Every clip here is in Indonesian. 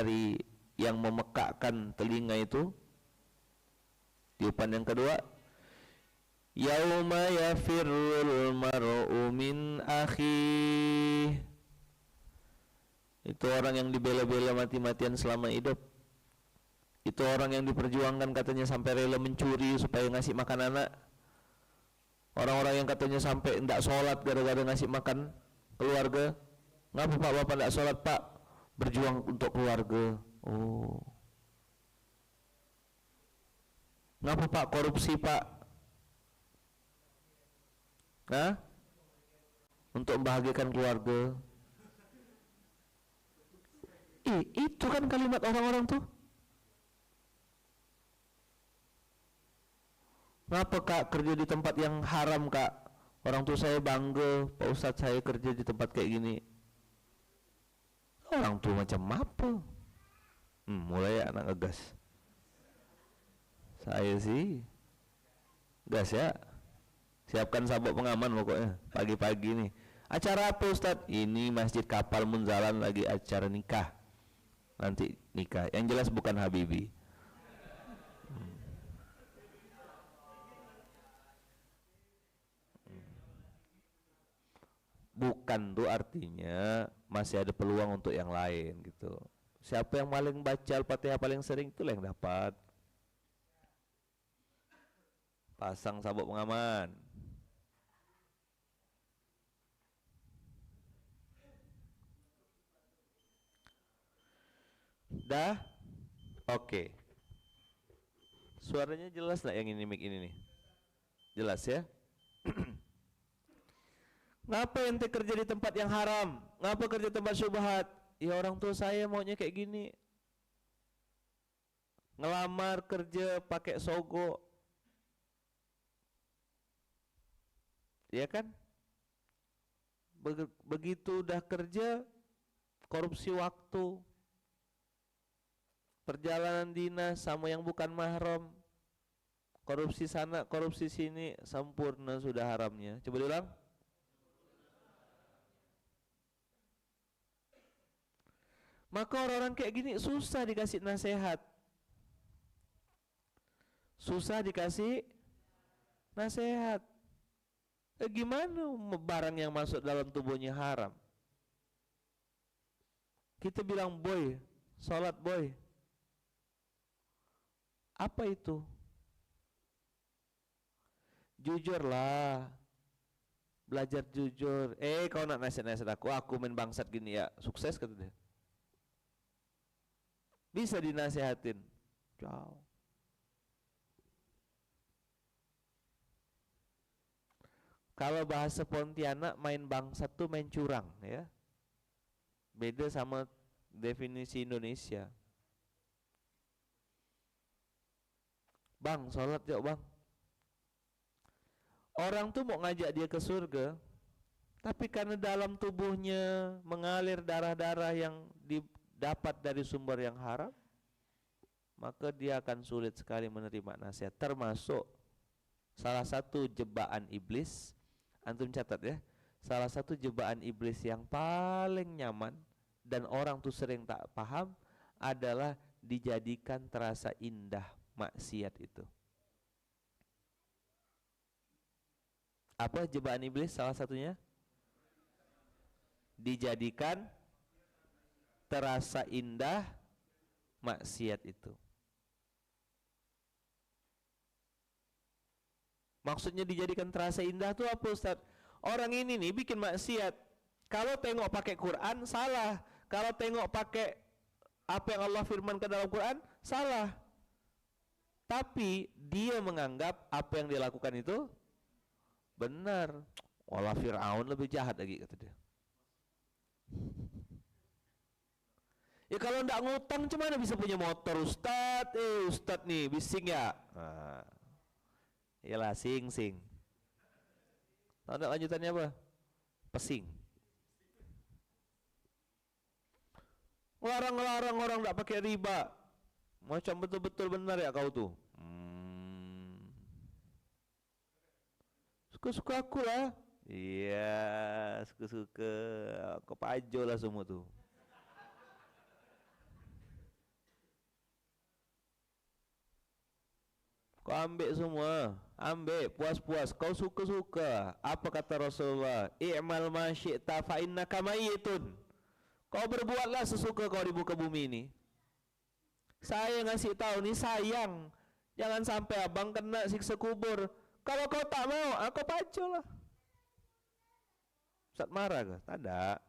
hari yang memekakkan telinga itu. Tiupan yang kedua, yauma yafirrul mar'u min akhi. Itu orang yang dibela-bela mati-matian selama hidup. Itu orang yang diperjuangkan katanya sampai rela mencuri supaya ngasih makan anak. Orang-orang yang katanya sampai tidak sholat gara-gara ngasih makan keluarga. Ngapa Pak Bapak tidak sholat Pak? Berjuang untuk keluarga. Oh. Ngapa Pak korupsi Pak? Hah? Untuk membahagiakan keluarga. Itu kan kalimat orang-orang tuh. Ngapa Kak kerja di tempat yang haram Kak? Orang tua saya bangga, Pak Ustadz saya kerja di tempat kayak gini. Orang tua macam apa? Mulai ya anak ngegas. Saya sih gas ya. Siapkan sabuk pengaman pokoknya pagi-pagi nih. Acara apa Ustadz? Ini Masjid Kapal Munzalan lagi acara nikah. Nanti nikah. Yang jelas bukan Habibi. Bukan tuh artinya masih ada peluang untuk yang lain gitu. Siapa yang paling baca Al-Fatihah paling sering itulah yang dapat. Pasang sabuk pengaman. Dah? Oke. Suaranya jelas nggak yang ini mic ini nih? Jelas ya? Ngapa ente kerja di tempat yang haram? Ngapa kerja di tempat syubhat? Ya orang tua saya maunya kayak gini. Ngelamar kerja pakai sogo. Ya kan? Begitu udah kerja, korupsi waktu, perjalanan dinas sama yang bukan mahram, korupsi sana, korupsi sini, sempurna sudah haramnya. Coba diulang. Maka orang-orang kayak gini susah dikasih nasihat. Susah dikasih nasihat. Gimana barang yang masuk dalam tubuhnya haram? Kita bilang boy, sholat boy. Apa itu? Jujurlah, belajar jujur. Kau nak nasihat-nasihat aku main bangsat gini ya, sukses kata dia. Bisa dinasihatin. Jauh. Kalau bahasa Pontianak main bangsat tuh main curang ya. Beda sama definisi Indonesia. Bang, sholat yuk bang. Orang tuh mau ngajak dia ke surga, tapi karena dalam tubuhnya mengalir darah-darah yang didapat dari sumber yang haram, maka dia akan sulit sekali menerima nasihat. Termasuk salah satu jebakan iblis, antum catat ya, salah satu jebakan iblis yang paling nyaman dan orang tuh sering tak paham adalah dijadikan terasa indah maksiat itu. Apa jebakan iblis salah satunya? Dijadikan terasa indah maksiat itu. Maksudnya dijadikan terasa indah tuh apa Ustaz? Orang ini nih bikin maksiat. Kalau tengok pakai Quran salah. Kalau tengok pakai apa yang Allah firmankan dalam Quran salah. Tapi dia menganggap apa yang dia lakukan itu benar. Walah Fir'aun lebih jahat lagi kata dia. Ya kalau ndak ngutang gimana bisa punya motor Ustadz? Ustadz nih bising ya. Nah, iyalah sing. Tahu ndak lanjutannya apa? Pesing. Ngelarang orang ndak pakai riba. Macam betul-betul benar ya kau tuh. Suka-suka aku lah. Iya, suka-suka. Kepajo lah semua tuh. Kau ambil semua, ambil puas-puas. Kau suka-suka. Apa kata Rasulullah? I'mal ma syi'ta fa innaka mayyitun. Kau berbuatlah sesuka kau di muka bumi ini. Saya ngasih tahu nih sayang. Jangan sampai abang kena siksa kubur. Kalau kau tak mau, aku pacu lah. Ustaz marah ke? Tak ada.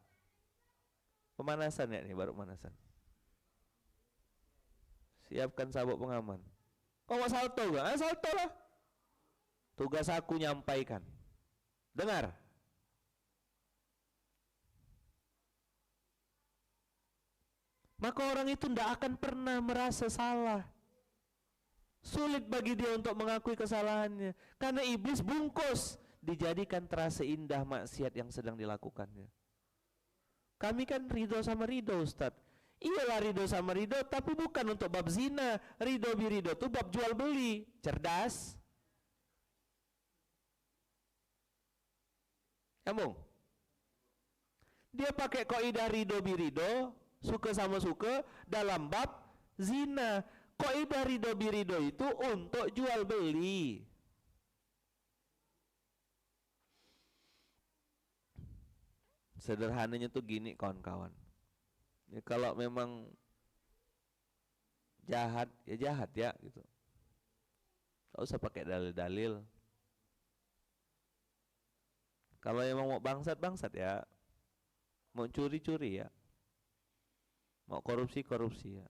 Pemanasan ya nih, baru pemanasan. Siapkan sabuk pengaman. Kau mau salto gak? Salto lah. Tugas aku nyampaikan. Dengar. Maka orang itu tidak akan pernah merasa salah. Sulit bagi dia untuk mengakui kesalahannya. Karena iblis bungkus. Dijadikan terasa indah maksiat yang sedang dilakukannya. Kami kan ridho sama ridho, Ustadz. Iyalah ridho sama ridho, tapi bukan untuk bab zina. Ridho birido itu bab jual beli. Cerdas. Nyambung. Dia pakai kaidah ridho birido, suka sama suka dalam bab zina. Kaidah ridho birido itu untuk jual beli. Sederhananya tuh gini kawan-kawan. Ya, kalau memang jahat ya gitu. Gak usah pakai dalil-dalil. Kalau emang mau bangsat ya. Mau curi ya. Mau korupsi ya.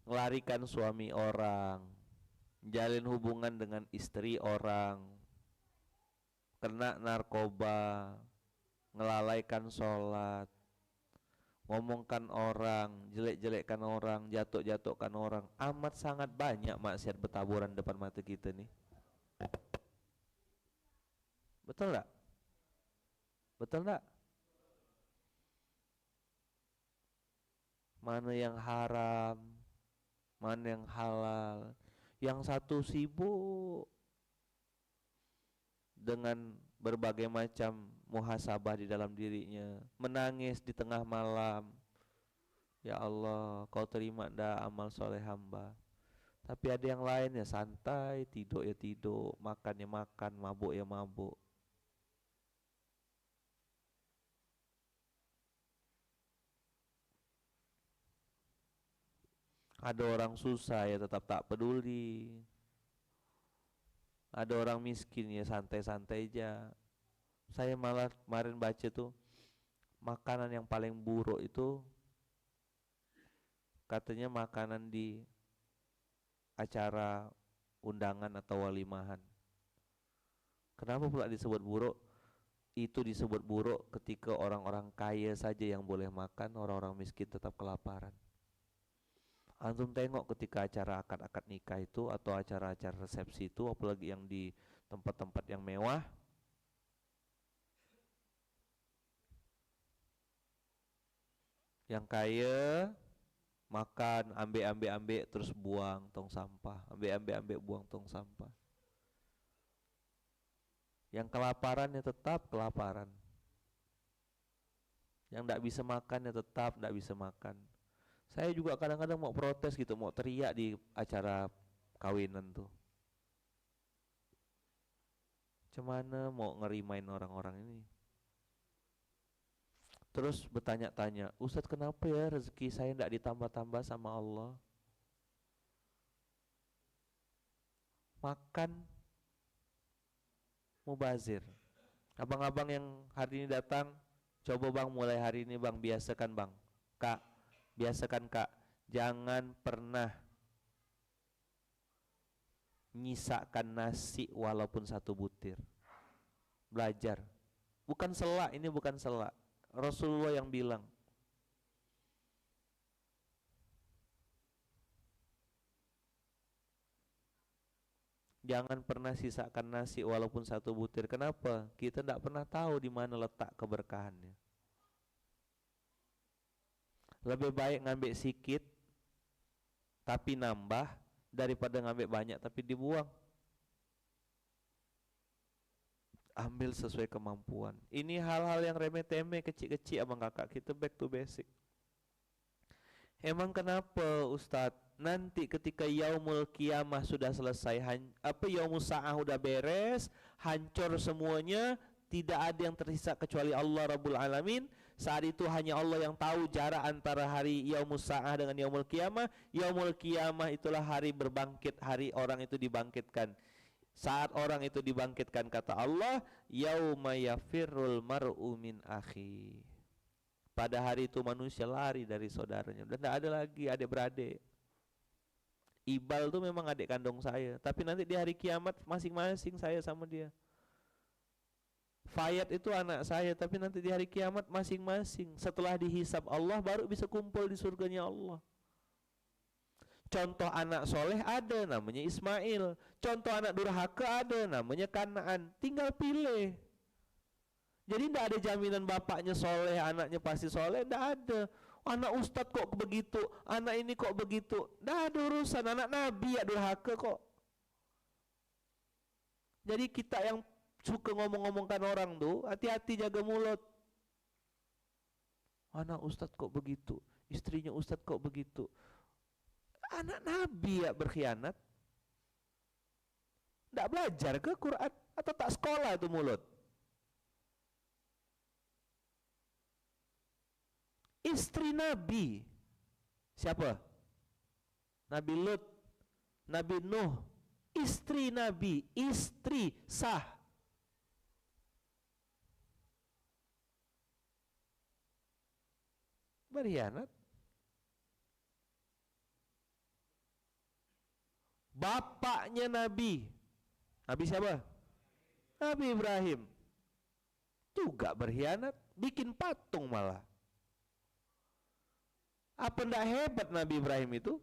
Melarikan suami orang, jalin hubungan dengan istri orang, kena narkoba, ngelalaikan sholat, ngomongkan orang, jelek-jelekkan orang, jatuh-jatuhkan orang. Amat sangat banyak maksiat bertaburan depan mata kita nih. Betul enggak? Betul enggak? Mana yang haram, mana yang halal. Yang satu sibuk dengan berbagai macam muhasabah di dalam dirinya, menangis di tengah malam. Ya Allah, kau terima dah amal soleh hamba. Tapi ada yang lain ya santai, tidur ya tidur, makan ya makan, mabuk ya mabuk. Ada orang susah ya tetap tak peduli. Ada orang miskin ya santai-santai aja. Saya malah kemarin baca tuh makanan yang paling buruk itu katanya makanan di acara undangan atau walimahan. Kenapa pula disebut buruk? Itu disebut buruk ketika orang-orang kaya saja yang boleh makan, orang-orang miskin tetap kelaparan. Antum tengok ketika acara akad-akad nikah itu atau acara-acara resepsi itu, apalagi yang di tempat-tempat yang mewah, yang kaya makan ambek terus buang tong sampah, ambek buang tong sampah. Yang kelaparan ya tetap kelaparan. Yang tidak bisa makan ya tetap tidak bisa makan. Saya juga kadang-kadang mau protes gitu, mau teriak di acara kawinan tuh. Cuman mau ngerimain orang-orang ini. Terus bertanya-tanya, Ustadz kenapa ya rezeki saya tidak ditambah-tambah sama Allah? Makan mubazir. Abang-abang yang hari ini datang, coba bang mulai hari ini bang biasakan bang, kak, biasakan kak, jangan pernah nyisakan nasi walaupun satu butir. Belajar. Bukan selak, ini bukan selak. Rasulullah yang bilang. Jangan pernah sisakan nasi walaupun satu butir. Kenapa? Kita tidak pernah tahu di mana letak keberkahannya. Lebih baik ngambil sikit tapi nambah daripada ngambil banyak tapi dibuang. ambil sesuai kemampuan. Ini hal-hal yang remeh-temeh, kecil-kecil abang kakak. Kita back to basic. Emang kenapa Ustadz? Nanti ketika yaumul kiamah sudah selesai, yaumus sa'ah udah beres, hancur semuanya, tidak ada yang tersisa kecuali Allah Rabbul Alamin. Saat itu hanya Allah yang tahu jarak antara hari yaumus sa'ah dengan yaumul kiamah. Yaumul kiamah itulah hari berbangkit, hari orang itu dibangkitkan. Saat orang itu dibangkitkan, kata Allah, yauma yafirrul mar'u min akhi. Pada hari itu manusia lari dari saudaranya. Udah tidak ada lagi adik-beradik. Ibal tuh memang adik kandung saya, tapi nanti di hari kiamat masing-masing saya sama dia. Fayat itu anak saya, tapi nanti di hari kiamat masing-masing. Setelah dihisab Allah baru bisa kumpul di surganya Allah. Contoh anak soleh ada, namanya Ismail. Contoh anak durhaka ada, namanya Kanaan. Tinggal pilih. Jadi tidak ada jaminan bapaknya soleh, anaknya pasti soleh, tidak ada. Anak ustadz kok begitu, anak ini kok begitu. Tidak ada urusan, anak nabi ya durhaka kok. Jadi kita yang suka ngomong-ngomongkan orang tuh, hati-hati jaga mulut. Anak ustadz kok begitu, istrinya ustadz kok begitu. Anak nabi ya berkhianat. Tidak belajar ke Quran atau tak sekolah itu mulut. Istri Nabi siapa? Nabi Lut, Nabi Nuh. Istri Nabi, istri sah. Berkhianat. Bapaknya Nabi, Nabi siapa? Nabi Ibrahim. Juga berkhianat, bikin patung malah. Apa ndak hebat Nabi Ibrahim itu?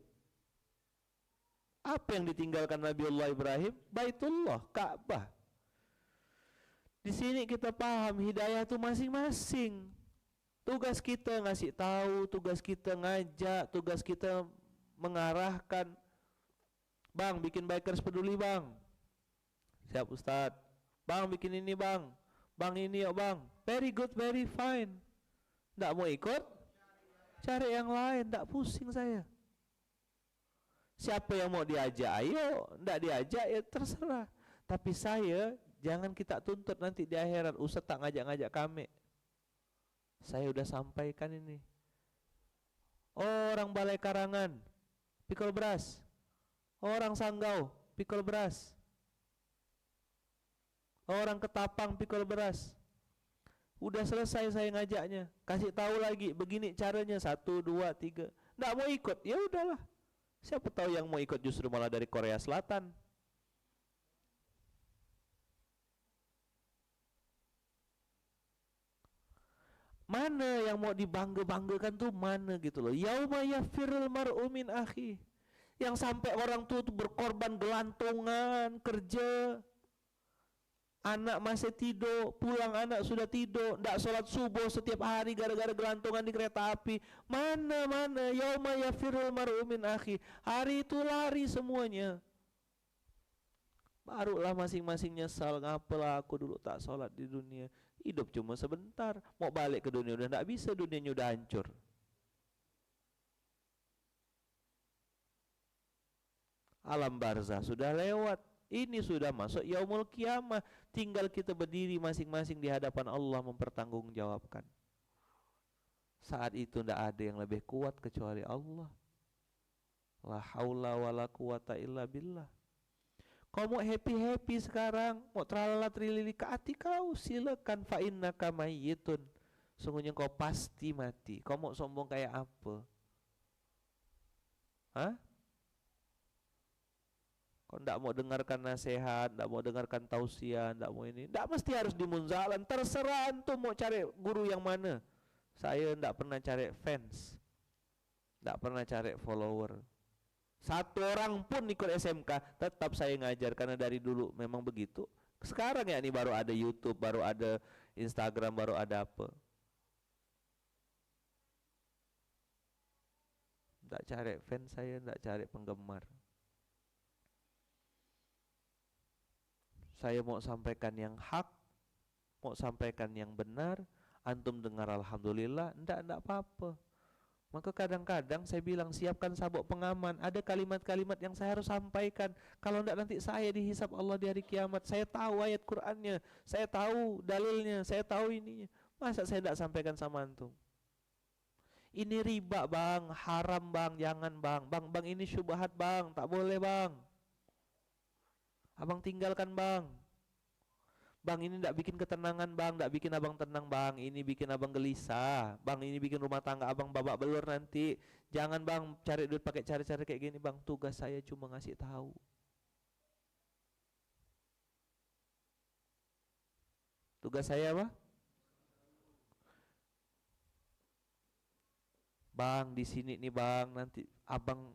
Apa yang ditinggalkan Nabi Allah Ibrahim? Baitullah, Ka'bah. Di sini kita paham hidayah itu masing-masing. Tugas kita ngasih tahu, tugas kita ngajak, tugas kita mengarahkan. Bang, bikin bikers peduli bang. Siap Ustadz. Bang, bikin ini bang. Bang ini yuk bang. Very good, very fine. Nggak mau ikut? Cari yang lain, tak pusing saya. Siapa yang mau diajak, ayo. Tidak diajak, ya terserah. Tapi saya, jangan kita tuntut nanti di akhirat. Ustaz tak ngajak-ngajak kami. Saya udah sampaikan ini. Orang Balai Karangan, pikul beras. Orang Sanggau, pikul beras. Orang Ketapang, pikul beras. Udah selesai saya ngajaknya, kasih tahu lagi begini caranya 1, 2, 3. Nggak mau ikut, ya udahlah. Siapa tahu yang mau ikut justru malah dari Korea Selatan. Mana yang mau dibangga-banggakan tuh mana gitu loh. Yauma yafirul mar'u min akhi. Yang sampai orang tua tuh berkorban gelantungan kerja. Anak masih tidur, pulang anak sudah tidur, tidak sholat subuh setiap hari gara-gara gelantungan di kereta api. Mana yauma yafirul mar'u min akhi. Hari itu lari semuanya. Barulah masing-masing nyesal, ngapalah aku dulu tak sholat di dunia. Hidup cuma sebentar, mau balik ke dunia udah tidak bisa, dunianya udah hancur. Alam barzah sudah lewat. Ini sudah masuk yaumul kiamah. Tinggal kita berdiri masing-masing di hadapan Allah mempertanggungjawabkan. Saat itu tidak ada yang lebih kuat kecuali Allah. La haula wala quwata illa billah. Kau mau happy-happy sekarang, mau tralala trilili ke hati kau, silakan, fa innaka mayyitun. Sungguhnya kau pasti mati. Kau mau sombong kayak apa? Hah? Kau tidak mau dengarkan nasihat, tidak mau dengarkan tausiah, tidak mau ini, tidak mesti harus di munzalan. Terserah antum mau cari guru yang mana. Saya tidak pernah cari fans, tidak pernah cari follower. Satu orang pun ikut SMK, tetap saya ngajar karena dari dulu memang begitu. Sekarang ya ini baru ada YouTube, baru ada Instagram, baru ada apa. Tidak cari fans saya, tidak cari penggemar. Saya mau sampaikan yang hak, mau sampaikan yang benar, antum dengar alhamdulillah, enggak apa-apa. Maka kadang-kadang saya bilang siapkan sabuk pengaman, ada kalimat-kalimat yang saya harus sampaikan. Kalau enggak nanti saya dihisap Allah di hari kiamat. Saya tahu ayat Qur'annya, saya tahu dalilnya, saya tahu ininya. Masa saya enggak sampaikan sama antum? Ini riba bang, haram bang, jangan bang. Bang ini syubhat bang, tak boleh bang. Abang tinggalkan bang. Bang ini enggak bikin ketenangan bang, enggak bikin abang tenang bang. Ini bikin abang gelisah. Bang ini bikin rumah tangga abang babak belur nanti. Jangan bang cari duit pakai cara-cara kayak gini bang. Tugas saya cuma ngasih tahu. Tugas saya apa? Bang di sini nih bang, nanti abang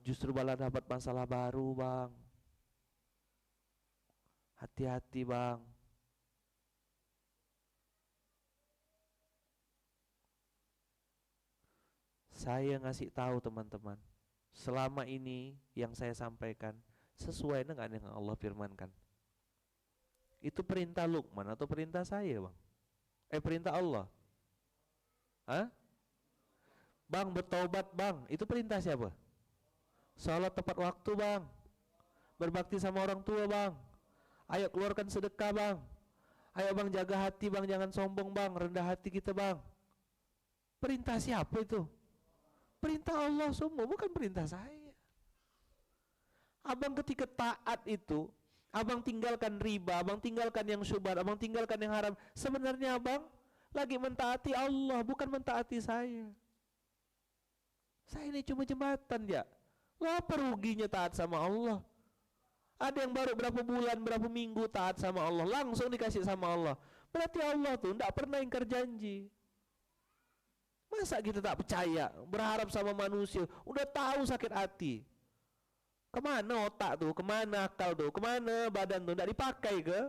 justru malah dapat masalah baru bang. Hati-hati bang. Saya ngasih tahu teman-teman, selama ini yang saya sampaikan sesuai dengan yang Allah firmankan. Itu perintah Luqman atau perintah saya bang? Perintah Allah. Hah? Bang bertobat bang, itu perintah siapa? Salat tepat waktu bang, berbakti sama orang tua bang, ayo keluarkan sedekah bang, ayo bang jaga hati bang, jangan sombong bang, rendah hati kita bang. Perintah siapa itu? Perintah Allah semua, bukan perintah saya. Abang ketika taat itu, abang tinggalkan riba, abang tinggalkan yang syubhat, abang tinggalkan yang haram. Sebenarnya abang lagi mentaati Allah, bukan mentaati saya. Saya ini cuma jembatan ya. Lo apa ruginya taat sama Allah? Ada yang baru berapa bulan, berapa minggu taat sama Allah, langsung dikasih sama Allah. Berarti Allah tuh tidak pernah ingkar janji. Masa kita tak percaya, berharap sama manusia, udah tahu sakit hati. Kemana otak tuh, kemana akal tuh, kemana badan tuh, tidak dipakai ke?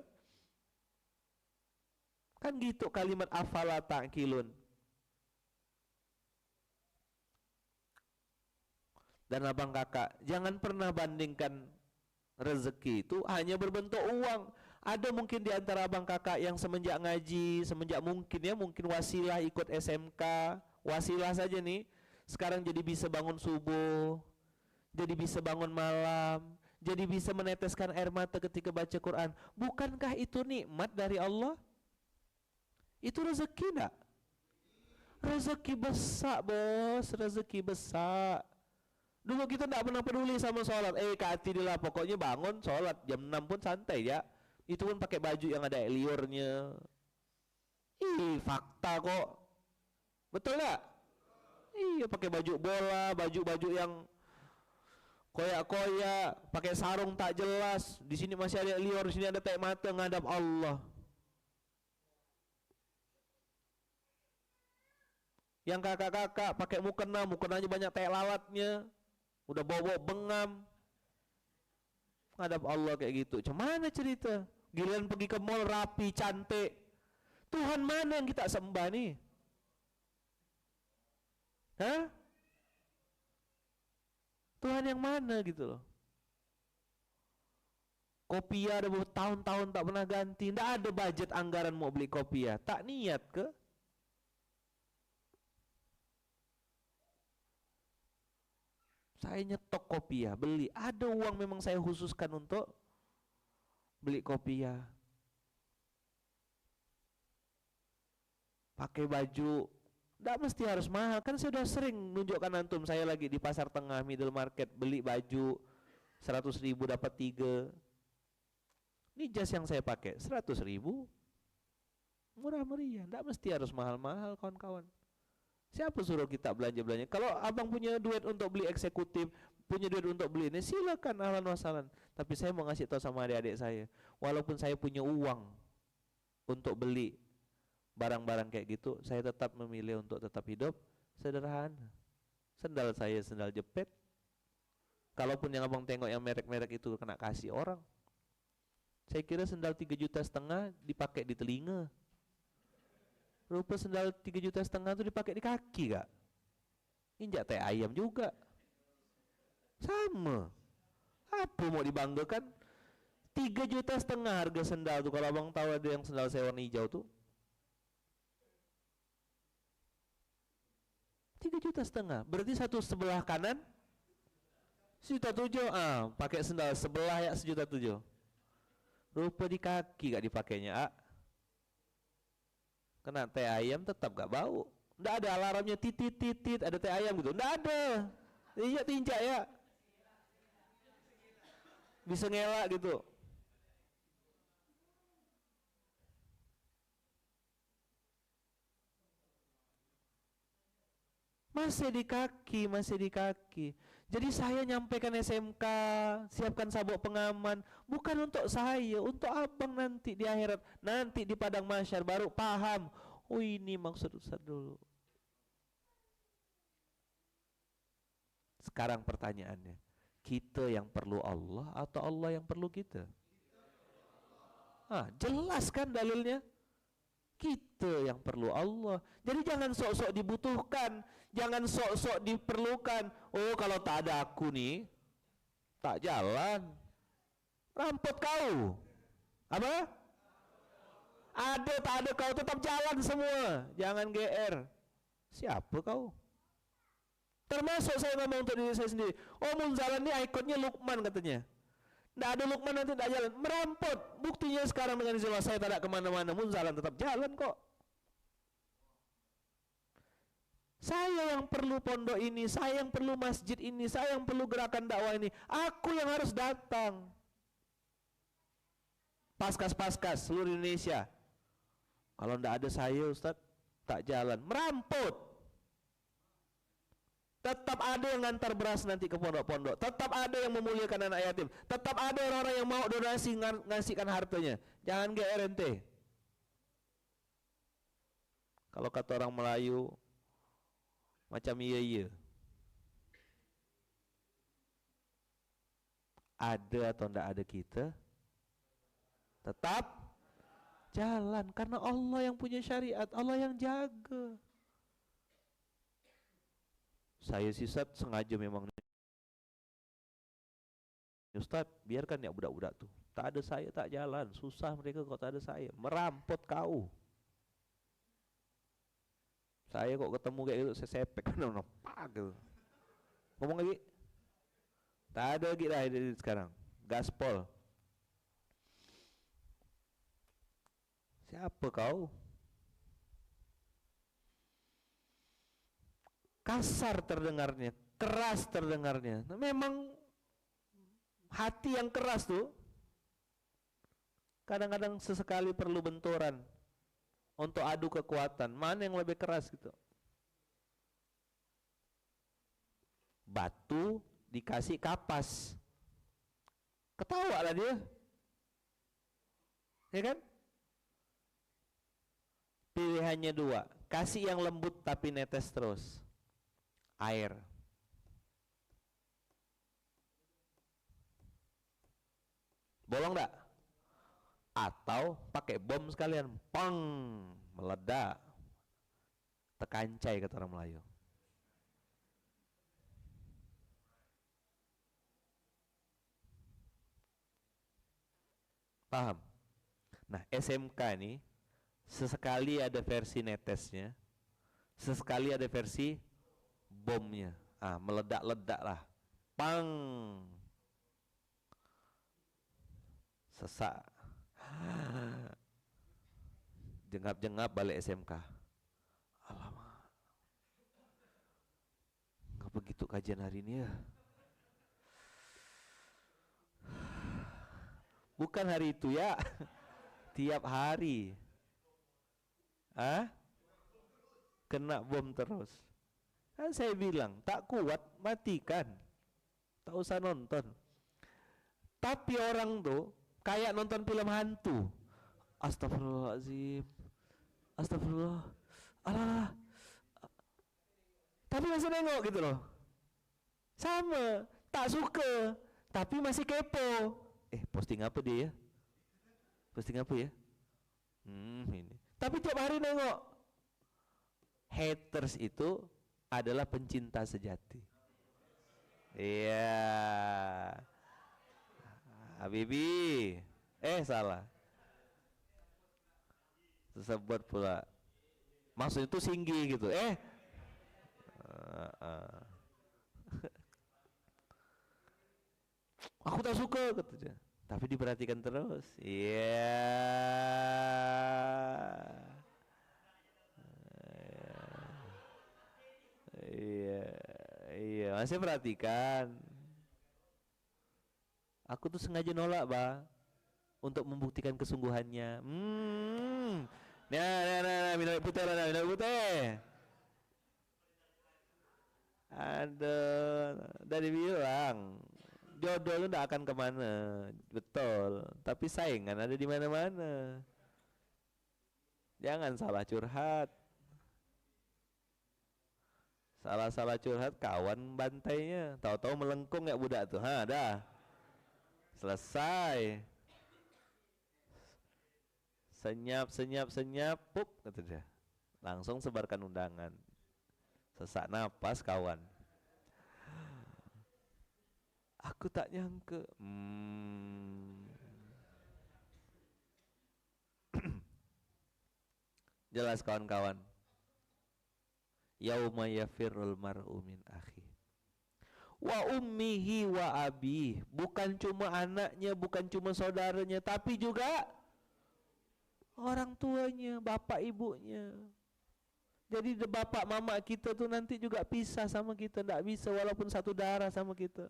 Kan gitu kalimat afala ta'qilun. Dan abang kakak, jangan pernah bandingkan rezeki itu hanya berbentuk uang. Ada mungkin di antara abang kakak yang semenjak ngaji, semenjak mungkin wasilah ikut SMK, wasilah saja nih, sekarang jadi bisa bangun subuh, jadi bisa bangun malam, jadi bisa meneteskan air mata ketika baca Quran. Bukankah itu nikmat dari Allah? Itu rezeki enggak? Rezeki besar bos, rezeki besar. Dulu kita tidak pernah peduli sama sholat. Katilah pokoknya bangun sholat jam 6 pun santai ya. Itu pun pakai baju yang ada liurnya. Fakta kok. Betul nggak? Iya, pakai baju bola, baju-baju yang koyak-koyak, pakai sarung tak jelas. Di sini masih ada liur, di sini ada tai mata ngadap Allah. Yang kakak-kakak pakai mukenanya banyak tai lalatnya. Udah bawa bengam, ngadap Allah kayak gitu. Cuman cerita giliran pergi ke mall rapi cantik. Tuhan mana yang kita sembah nih? Hah? Tuhan yang mana gitu loh? Kopiah ada tahun-tahun tak pernah ganti. Nggak ada budget anggaran mau beli kopiah. Tak niat ke? Saya nyetok kopiah, beli. Ada uang memang saya khususkan untuk beli kopiah. Pakai baju, tidak mesti harus mahal. Kan saya sudah sering nunjukkan antum, saya lagi di pasar tengah middle market beli baju 100.000 dapat 3. Ini jas yang saya pakai 100.000, murah meriah. Tidak mesti harus mahal-mahal kawan-kawan. Siapa suruh kita belanja-belanja? Kalau abang punya duit untuk beli eksekutif, punya duit untuk beli ini, silakan, ahlan wasalan. Tapi saya mau ngasih tahu sama adik-adik saya, walaupun saya punya uang untuk beli barang-barang kayak gitu, saya tetap memilih untuk tetap hidup sederhana. Sendal saya sendal jepit. Kalaupun yang abang tengok yang merek-merek itu kena kasih orang, saya kira sendal 3,5 juta dipakai di telinga. Rupa sendal 3,5 juta itu dipakai di kaki gak? Injak teh ayam juga. Sama. Apa mau dibanggakan? 3,5 juta harga sendal tuh. Kalau abang tahu ada yang sendal saya warna hijau tuh, 3,5 juta. Berarti satu sebelah kanan 1,7 juta. Pakai sendal sebelah ya 1,7 juta. Rupa di kaki gak dipakainya. Kena teh ayam tetap gak bau. Nggak ada alarmnya titit titit ada teh ayam gitu. Nggak ada. Iya tinjak ya. Bisa ngelak gitu. Masih di kaki, masih di kaki. Jadi saya nyampaikan SMK, siapkan sabuk pengaman, bukan untuk saya, untuk abang nanti di akhirat, nanti di padang mahsyar baru paham. Oh ini maksud Ustaz dulu. Sekarang pertanyaannya, kita yang perlu Allah atau Allah yang perlu kita? Jelas kan dalilnya? Kita yang perlu Allah. Jadi jangan sok-sok dibutuhkan, jangan sok-sok diperlukan. Oh kalau tak ada aku nih, tak jalan. Rampot kau. Apa? Ada tak ada kau tetap jalan semua. Jangan GR. Siapa kau? Termasuk saya ngomong untuk diri saya sendiri. Oh Munzalan ini ikonnya Lukman katanya. Nggak ada Lukman nanti tidak jalan. Merampot. Buktinya sekarang dengan izin Allah saya tidak kemana-mana. Munzalan tetap jalan kok. Saya yang perlu pondok ini, saya yang perlu masjid ini, saya yang perlu gerakan dakwah ini. Aku yang harus datang. Paskas-paskas seluruh Indonesia. Kalau ndak ada saya Ustadz, tak jalan. Merampot. Tetap ada yang ngantar beras nanti ke pondok-pondok. Tetap ada yang memuliakan anak yatim. Tetap ada orang-orang yang mau donasi ngasihkan hartanya. Jangan GRNT. Kalau kata orang Melayu, macam iya. Ada atau ndak ada kita, tetap jalan. Karena Allah yang punya syariat, Allah yang jaga. Saya sisat sengaja memang Ustadz, biarkan ya budak-budak tuh. Tak ada saya tak jalan, susah mereka kalau tak ada saya. Merampot kau. Saya kok ketemu kayak gitu, saya sepek kan gitu. Ngomong lagi. Tak ada lagi dah sekarang. Gaspol. Siapa kau? Kasar terdengarnya, keras terdengarnya. Nah, memang hati yang keras tuh kadang-kadang sesekali perlu benturan untuk adu kekuatan. Mana yang lebih keras gitu? Batu dikasih kapas, ketawa lah dia, ya kan? Pilihannya dua, kasih yang lembut tapi netes terus, air. Bolong enggak? Atau pakai bom sekalian, pang, meledak, tekancai kata orang Melayu. Paham? Nah SMK ini sesekali ada versi netesnya, sesekali ada versi bomnya. Meledak-ledak lah, pang, sesak, jengap-jengap balik SMK. Alamak, nggak begitu kajian hari ini ya. Bukan hari itu ya, tiap hari. Kena bom terus. Kan saya bilang, tak kuat matikan, tak usah nonton. Tapi orang tuh kayak nonton film hantu. Astagfirullahaladzim, astagfirullah, alah. Tapi masih nengok gitu loh. Sama, tak suka, tapi masih kepo. Posting apa dia ya? Posting apa ya? Ini. Tapi tiap hari nengok. Haters itu adalah pencinta sejati. Iya. Habibi. Salah. Tersebut pula. Maksud itu singgi gitu. Uh. Aku tak suka kata dia. Tapi diperhatikan terus. Iya. Iya. Iya, masih perhatikan. Aku tuh sengaja nolak, Bang, untuk membuktikan kesungguhannya. Nah, minum putih lah, minum putih. Aduh, dari bilang jodoh lu nggak akan kemana, betul. Tapi saingan ada di mana-mana. Jangan salah curhat. Salah-salah curhat kawan bantainya. Tahu-tahu melengkung ya budak tuh. Dah. Selesai. Senyap, pup kata dia. Langsung sebarkan undangan. Sesak napas kawan. Aku tak nyangka. Jelas kawan-kawan. Yauma yafirrul mar'u min akhi wa ummihi wa abi. Bukan cuma anaknya, bukan cuma saudaranya, tapi juga orang tuanya, bapak ibunya. Jadi bapak mama kita tuh nanti juga pisah sama kita, tidak bisa walaupun satu darah sama kita.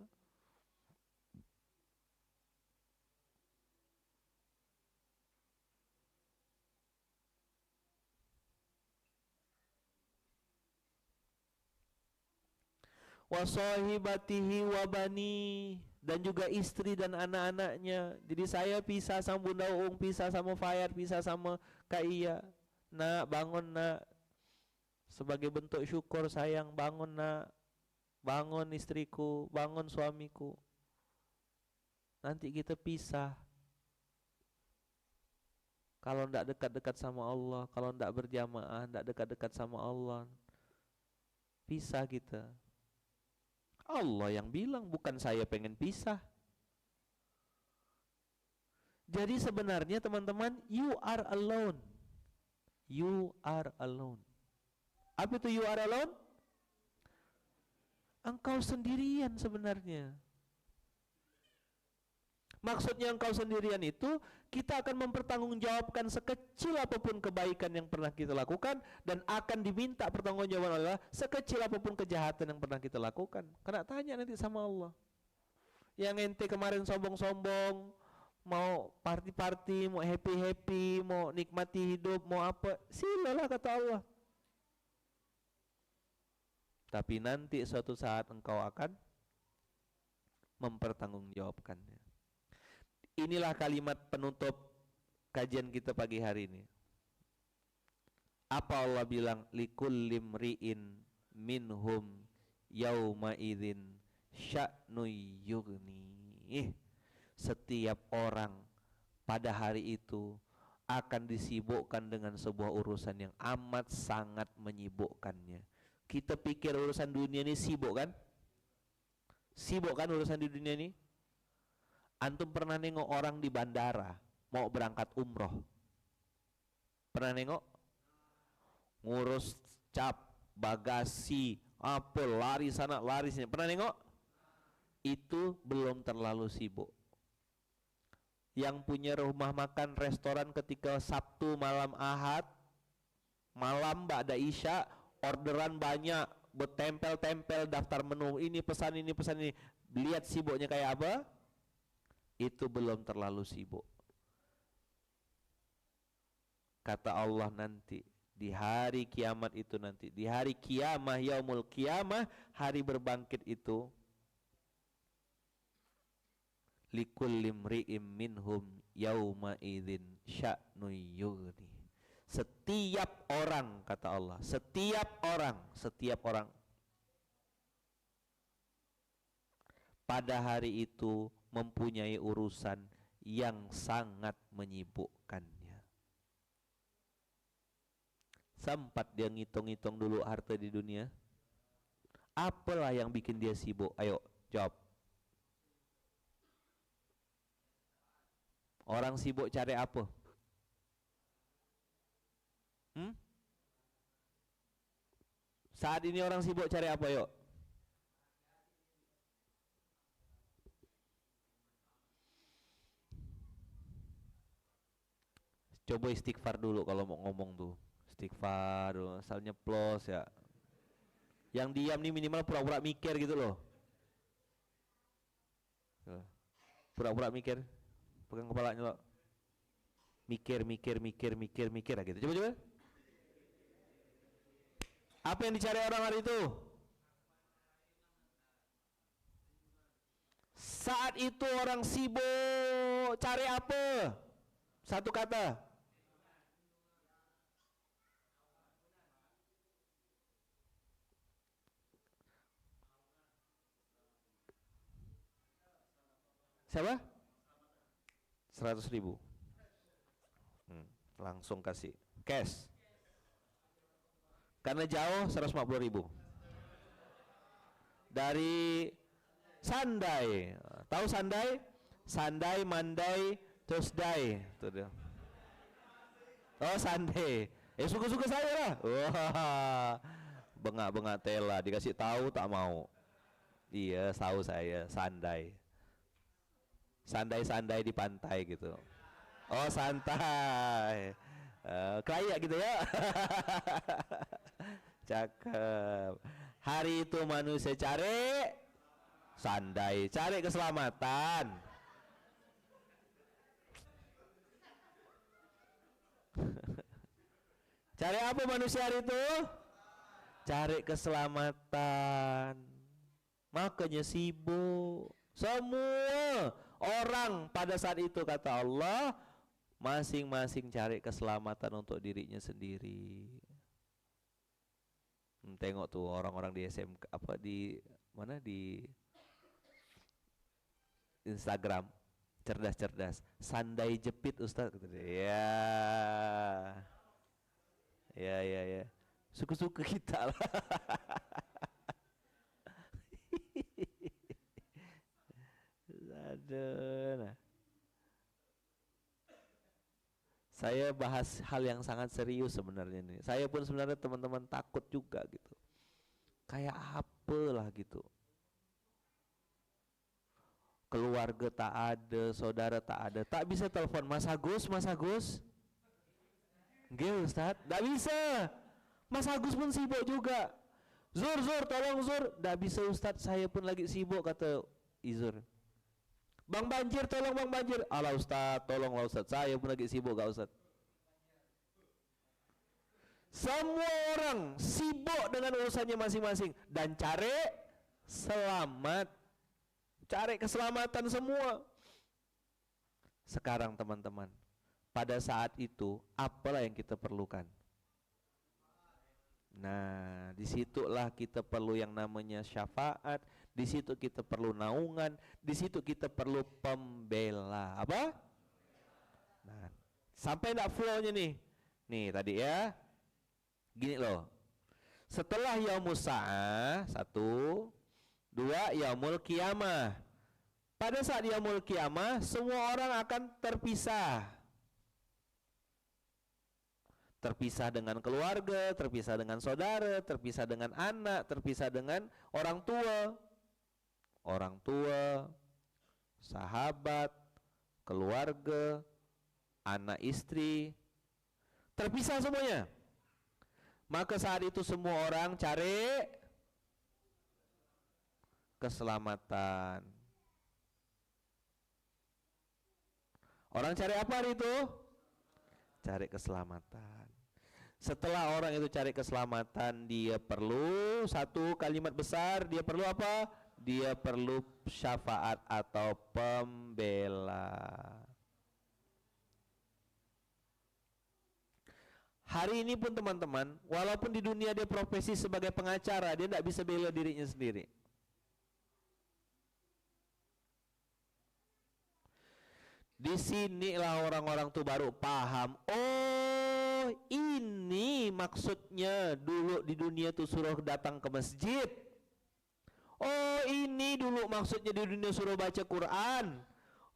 Wa sahibatihi wa bani, dan juga istri dan anak-anaknya. Jadi saya pisah sama Bunda Uung, pisah sama Fayat, pisah sama Kak Iya. Nak, bangun nak. Sebagai bentuk syukur sayang, bangun nak. Bangun istriku, bangun suamiku. Nanti kita pisah. Kalau tidak dekat-dekat sama Allah, kalau tidak berjamaah, tidak dekat-dekat sama Allah, pisah kita. Allah yang bilang, bukan saya pengen pisah. Jadi sebenarnya teman-teman, you are alone. You are alone. Apa itu you are alone? Engkau sendirian sebenarnya. Maksudnya engkau sendirian itu, kita akan mempertanggungjawabkan sekecil apapun kebaikan yang pernah kita lakukan, dan akan diminta pertanggungjawaban Allah sekecil apapun kejahatan yang pernah kita lakukan. Kena tanya nanti sama Allah. Yang ente kemarin sombong-sombong, mau party-party, mau happy-happy, mau nikmati hidup, mau apa, silalah kata Allah. Tapi nanti suatu saat engkau akan mempertanggungjawabkannya. Inilah kalimat penutup kajian kita pagi hari ini. Apa Allah bilang? Likulli mri'in minhum yauma idzin sya'nu yughni. Setiap orang pada hari itu akan disibukkan dengan sebuah urusan yang amat sangat menyibukkannya. Kita pikir urusan dunia ini sibuk kan? Sibuk kan urusan di dunia ini? Antum pernah nengok orang di bandara mau berangkat umroh? Pernah nengok? Ngurus cap, bagasi, apa, lari sana, lari sini. Pernah nengok? Itu belum terlalu sibuk. Yang punya rumah makan, restoran ketika Sabtu malam Ahad, malam ba'da Isya, orderan banyak, bertempel-tempel daftar menu, ini pesan ini, pesan ini. Lihat sibuknya kayak apa? Itu belum terlalu sibuk. Kata Allah nanti di hari kiamat itu, nanti di hari kiamah, yaumul kiamah, hari berbangkit itu, likulli mri'im minhum yauma idzin sya'nu yughni. Setiap orang, kata Allah, setiap orang pada hari itu mempunyai urusan yang sangat menyibukkannya. Sempat dia ngitung-ngitung dulu harta di dunia. Apalah yang bikin dia sibuk? Ayo jawab. Orang sibuk cari apa? Saat ini orang sibuk cari apa yuk? Coba istighfar dulu kalau mau ngomong tuh. Istighfar dulu, asal nyeplos ya. Yang diam nih minimal pura-pura mikir gitu loh. Pura-pura mikir. Pegang kepalanya loh. Mikir gitu. Coba. Apa yang dicari orang hari itu? Saat itu orang sibuk cari apa? Satu kata. Siapa? 100.000. Langsung kasih cash. Karena jauh 150.000. Dari Sandai. Tahu Sandai? Sandai, Mandai, Tuesday. Itu dia. Oh, Sunday. Suka-suka saya lah. Wah. Bengak-bengak tela dikasih tahu tak mau. Iya, tahu saya Sandai. Sandai-sandai di pantai gitu. Oh, santai. Kayak gitu ya. Cakep. Hari itu manusia cari sandai, cari keselamatan. Cari apa manusia hari itu? Cari keselamatan. Makanya sibuk. Semua orang pada saat itu kata Allah masing-masing cari keselamatan untuk dirinya sendiri. Tengok tuh orang-orang di SMK apa di mana di Instagram cerdas-cerdas, sandai jepit Ustaz gitu. Ya. Suka-suka kita lah. Aduh. Nah. Saya bahas hal yang sangat serius sebenarnya nih. Saya pun sebenarnya teman-teman takut juga gitu. Kayak apalah gitu. Keluarga tak ada, saudara tak ada. Tak bisa telepon Mas Agus. Nggih Ustaz, tak bisa. Mas Agus pun sibuk juga. Zur, tolong Zur. Tak bisa Ustaz, saya pun lagi sibuk kata Izur. Bang Banjir, tolong Bang Banjir. Alah Ustaz, tolonglah Ustaz, saya pun lagi sibuk gak Ustaz. Semua orang sibuk dengan urusannya masing-masing dan cari selamat, cari keselamatan semua. Sekarang teman-teman, pada saat itu apalah yang kita perlukan? Nah, disitulah kita perlu yang namanya syafaat. Di situ kita perlu naungan, di situ kita perlu pembela. Apa? Nah, sampai enggak flow-nya nih. Nih tadi ya. Gini loh. Setelah Yaumus Sa'ah, 1, 2 Yaumul Qiyamah. Pada saat Yaumul Qiyamah, semua orang akan terpisah. Terpisah dengan keluarga, terpisah dengan saudara, terpisah dengan anak, terpisah dengan orang tua. Orang tua, sahabat, keluarga, anak istri, terpisah semuanya. Maka saat itu semua orang cari keselamatan. Orang cari apa hari itu? Cari keselamatan. Setelah orang itu cari keselamatan, dia perlu satu kalimat besar, dia perlu apa? Dia perlu syafaat atau pembela. Hari ini pun teman-teman, walaupun di dunia dia profesi sebagai pengacara, dia tidak bisa bela dirinya sendiri. Di sinilah orang-orang tuh baru paham. Oh, ini maksudnya dulu di dunia tuh suruh datang ke masjid. Oh, ini dulu maksudnya di dunia suruh baca Quran.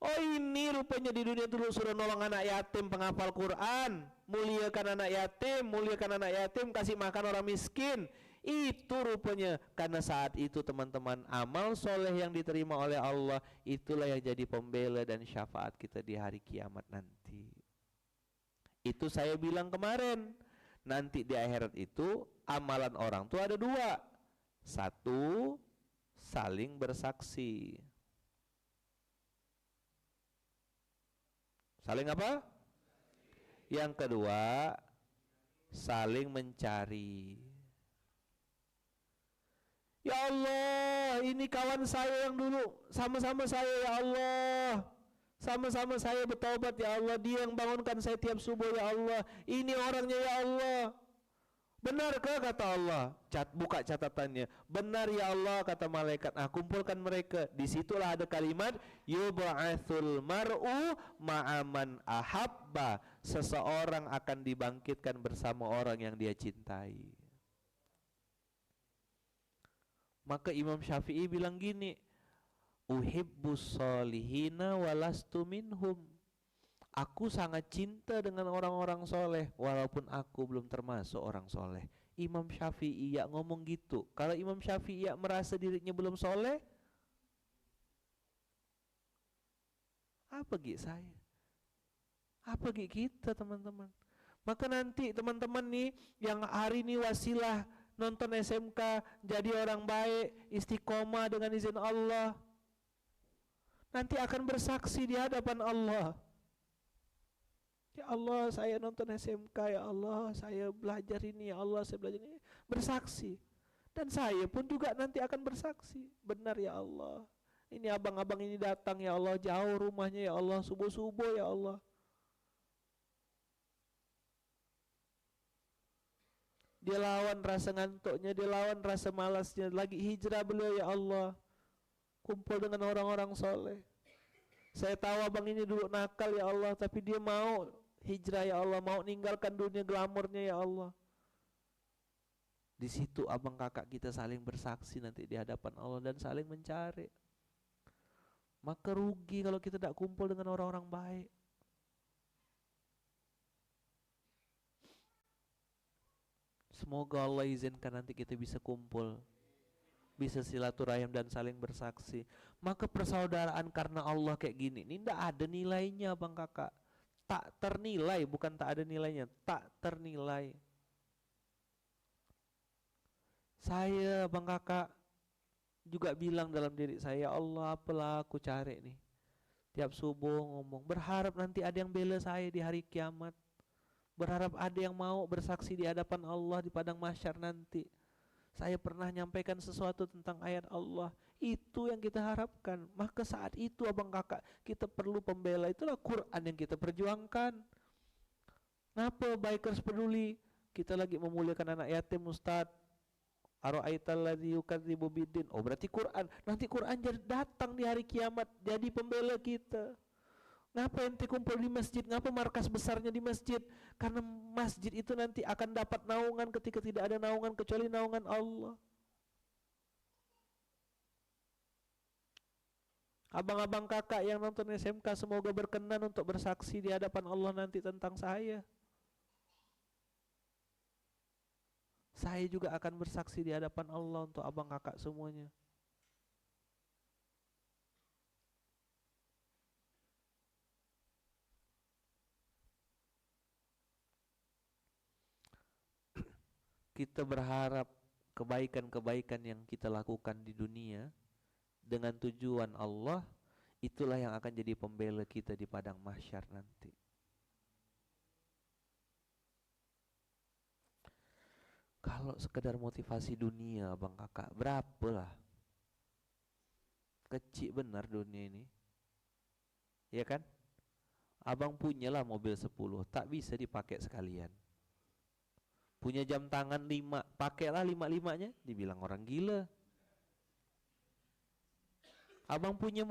Oh ini rupanya di dunia dulu suruh nolong anak yatim penghafal Quran, muliakan anak yatim, kasih makan orang miskin. Itu rupanya karena saat itu teman-teman amal soleh yang diterima oleh Allah itulah yang jadi pembela dan syafaat kita di hari kiamat nanti. Itu saya bilang kemarin, nanti di akhirat itu amalan orang tuh ada dua. Satu, saling bersaksi. Saling apa? Yang kedua, saling mencari. Ya Allah, ini kawan saya yang dulu sama-sama saya, ya Allah. Sama-sama saya bertaubat, ya Allah. Dia yang bangunkan saya tiap subuh, ya Allah. Ini orangnya, ya Allah. Benarkah kata Allah? Buka catatannya. Benar ya Allah kata malaikat. Kumpulkan mereka. Disitulah ada kalimat yub'atsul mar'u ma'aman ahabba. Seseorang akan dibangkitkan bersama orang yang dia cintai. Maka Imam Syafi'i bilang gini, uhibbus solihina walastu minhum. Aku sangat cinta dengan orang-orang soleh walaupun aku belum termasuk orang soleh. Imam Syafi'i ya ngomong gitu. Kalau Imam Syafi'i ya merasa dirinya belum soleh, apa gitu saya? Apa gitu kita teman-teman? Maka nanti teman-teman nih yang hari ini wasilah nonton SMK jadi orang baik, istiqomah dengan izin Allah, nanti akan bersaksi di hadapan Allah. Ya Allah, saya nonton SMK, ya Allah, saya belajar ini, ya Allah, saya belajar ini. Bersaksi. Dan saya pun juga nanti akan bersaksi. Benar ya Allah. Ini abang-abang ini datang, ya Allah, jauh rumahnya, ya Allah, subuh-subuh, ya Allah. Dia lawan rasa ngantuknya, dia lawan rasa malasnya. Lagi hijrah beliau, ya Allah. Kumpul dengan orang-orang soleh. Saya tahu abang ini dulu nakal, ya Allah, tapi dia mau hijrah, ya Allah, mau ninggalkan dunia glamornya, ya Allah. Di situ abang kakak kita saling bersaksi nanti di hadapan Allah dan saling mencari. Maka rugi kalau kita tidak kumpul dengan orang-orang baik. Semoga Allah izinkan nanti kita bisa kumpul, bisa silaturahim dan saling bersaksi. Maka persaudaraan karena Allah kayak gini ini tidak ada nilainya bang kakak. Tak ternilai, bukan tak ada nilainya, tak ternilai. Saya bang kakak juga bilang dalam diri saya, Allah apalah aku cari nih. Tiap subuh ngomong, berharap nanti ada yang bela saya di hari kiamat. Berharap ada yang mau bersaksi di hadapan Allah di padang mahsyar nanti. Saya pernah nyampaikan sesuatu tentang ayat Allah. Itu yang kita harapkan. Maka saat itu abang kakak kita perlu pembela. Itulah Quran yang kita perjuangkan. Kenapa bikers peduli? Kita lagi memuliakan anak yatim Ustaz. Ara'aital ladzi yukadzibu biddin. Oh berarti Quran. Nanti Quran datang di hari kiamat jadi pembela kita. Ngapa ente kumpul di masjid? Ngapa markas besarnya di masjid? Karena masjid itu nanti akan dapat naungan ketika tidak ada naungan kecuali naungan Allah. Abang-abang kakak yang nonton SMK semoga berkenan untuk bersaksi di hadapan Allah nanti tentang saya. Saya juga akan bersaksi di hadapan Allah untuk abang kakak semuanya. Kita berharap kebaikan-kebaikan yang kita lakukan di dunia dengan tujuan Allah, itulah yang akan jadi pembela kita di padang mahsyar nanti. Kalau sekedar motivasi dunia bang kakak, berapalah? Kecil benar dunia ini. Ya kan? Abang punyalah mobil 10, tak bisa dipakai sekalian. Punya jam tangan 5, pakailah 5-5-nya, dibilang orang gila. Abang punya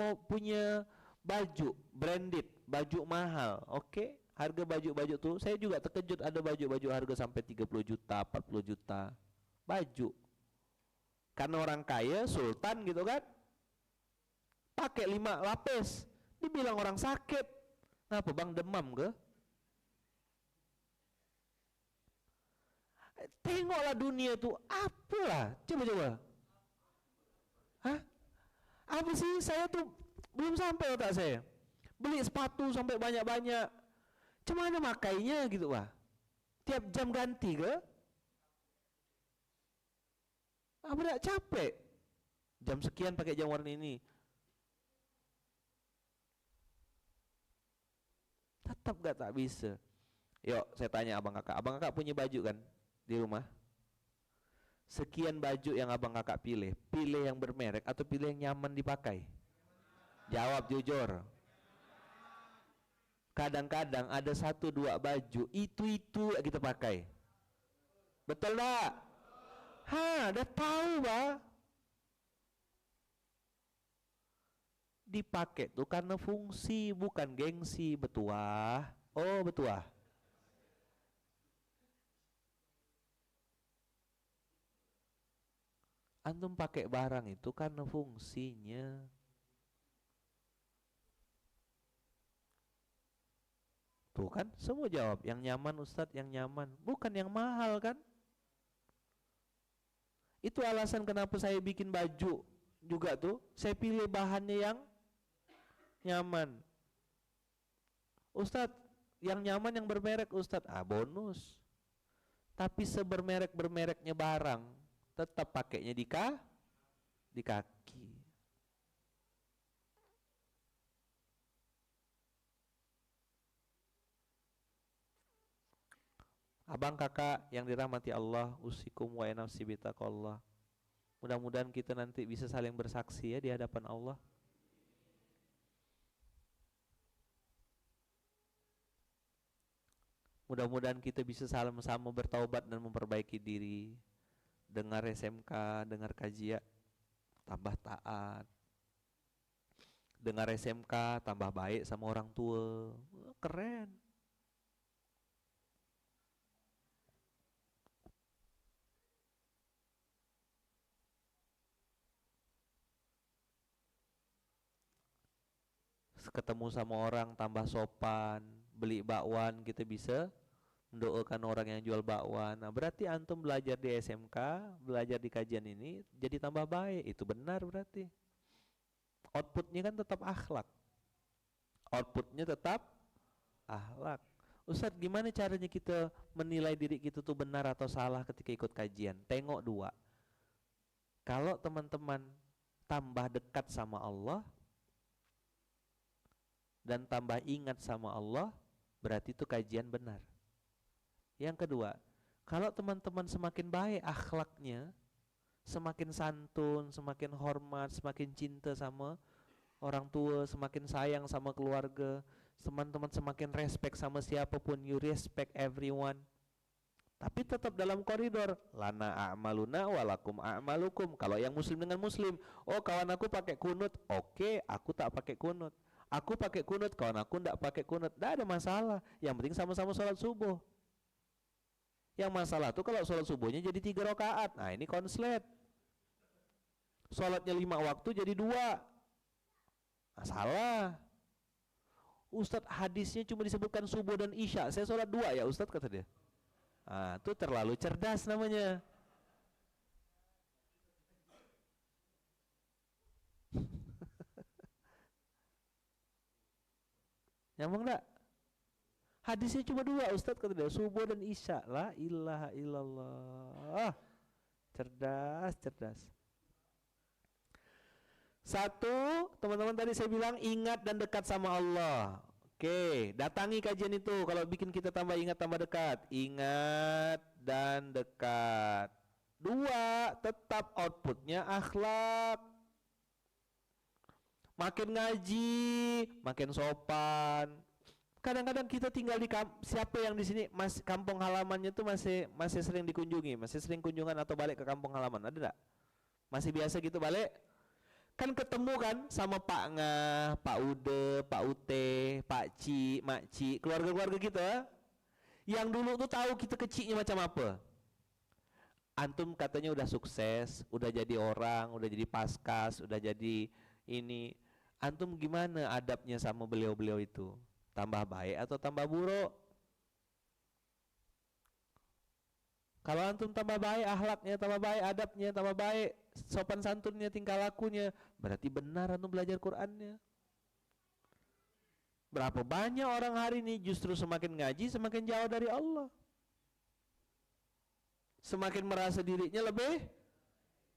baju branded, baju mahal, oke? Harga baju-baju tuh, saya juga terkejut ada baju-baju harga sampai 30 juta, 40 juta. Baju. Karena orang kaya, sultan gitu kan. Pakai 5 lapis. Dibilang orang sakit. Kenapa bang, demam ke? Tengoklah dunia tuh, apalah, coba. Hah? Apa sih, saya tuh belum sampai otak saya. Beli sepatu sampai banyak-banyak. Cuma mana makainya gitu wah. Tiap jam ganti ke? Apa dah capek? Jam sekian pakai jam warna ini. Tetap gak tak bisa. Yuk saya tanya abang kakak punya baju kan di rumah? Sekian baju yang abang kakak pilih yang bermerek atau pilih yang nyaman dipakai? Jawab jujur. Kadang-kadang ada 1-2 baju itu kita pakai. Betul tak? Dah tahu bah. Dipakai tuh karena fungsi, bukan gengsi. Betul ah? Oh betul ah? Antum pakai barang itu karena fungsinya. Tuh kan semua jawab yang nyaman Ustadz, yang nyaman, bukan yang mahal kan? Itu alasan kenapa saya bikin baju juga tuh, saya pilih bahannya yang nyaman. Ustadz, yang nyaman yang bermerek Ustadz, bonus. Tapi sebermerek-bermereknya barang, tetap pakainya di kaki. Abang kakak yang dirahmati Allah, usikum wa nafsi bitaqallah. Mudah-mudahan kita nanti bisa saling bersaksi ya di hadapan Allah. Mudah-mudahan kita bisa sama-sama bertaubat dan memperbaiki diri. Dengar SMK, dengar kajian, tambah taat. Dengar SMK, tambah baik sama orang tua. Keren. Ketemu sama orang tambah sopan, beli bakwan kita bisa mendoakan orang yang jual bakwan. Nah, berarti antum belajar di SMK, belajar di kajian ini jadi tambah baik. Itu benar berarti. Outputnya kan tetap akhlak. Outputnya tetap akhlak. Ustadz, gimana caranya kita menilai diri kita tuh benar atau salah ketika ikut kajian? Tengok 2. Kalau teman-teman tambah dekat sama Allah dan tambah ingat sama Allah, berarti itu kajian benar. Yang kedua, kalau teman-teman semakin baik akhlaknya, semakin santun, semakin hormat, semakin cinta sama orang tua, semakin sayang sama keluarga, teman-teman semakin respect sama siapapun, you respect everyone. Tapi tetap dalam koridor lana a'maluna walakum a'malukum. Kalau yang muslim dengan muslim, oh kawan aku pakai kunut, oke, aku tak pakai kunut. Aku pakai kunut, kawan aku enggak pakai kunut, enggak ada masalah. Yang penting sama-sama sholat subuh. Yang masalah tuh kalau sholat subuhnya jadi 3 rakaat. Nah ini konslet. Sholatnya 5 waktu jadi 2. Masalah. Ustadz, hadisnya cuma disebutkan subuh dan isya, saya sholat 2 ya Ustadz, kata dia. Itu terlalu cerdas namanya. Nyambung enggak? Hadisnya cuma 2 Ustadz, kata dia, subuh dan isya. La ilaha illallah. Cerdas. 1, teman-teman tadi saya bilang ingat dan dekat sama Allah. Oke, datangi kajian itu kalau bikin kita tambah ingat, tambah dekat. Ingat dan dekat. 2, tetap outputnya akhlak. Makin ngaji, makin sopan. Kadang-kadang kita tinggal di siapa yang di sini kampung halamannya tuh masih sering dikunjungi, masih sering kunjungan atau balik ke kampung halaman, ada enggak? Masih biasa gitu balik? Kan ketemu kan sama Pak Ngah, Pak Ude, Pak Ute, Pak Ci, Mak Ci, keluarga-keluarga kita yang dulu tuh tahu kita kecilnya macam apa. Antum katanya udah sukses, udah jadi orang, udah jadi paskas, udah jadi ini. Antum gimana adabnya sama beliau-beliau itu? Tambah baik atau tambah buruk? Kalau antum tambah baik akhlaknya, tambah baik adabnya, tambah baik sopan santunnya, tingkah lakunya, berarti benar antum belajar Qur'annya. Berapa banyak orang hari ini justru semakin ngaji semakin jauh dari Allah. Semakin merasa dirinya lebih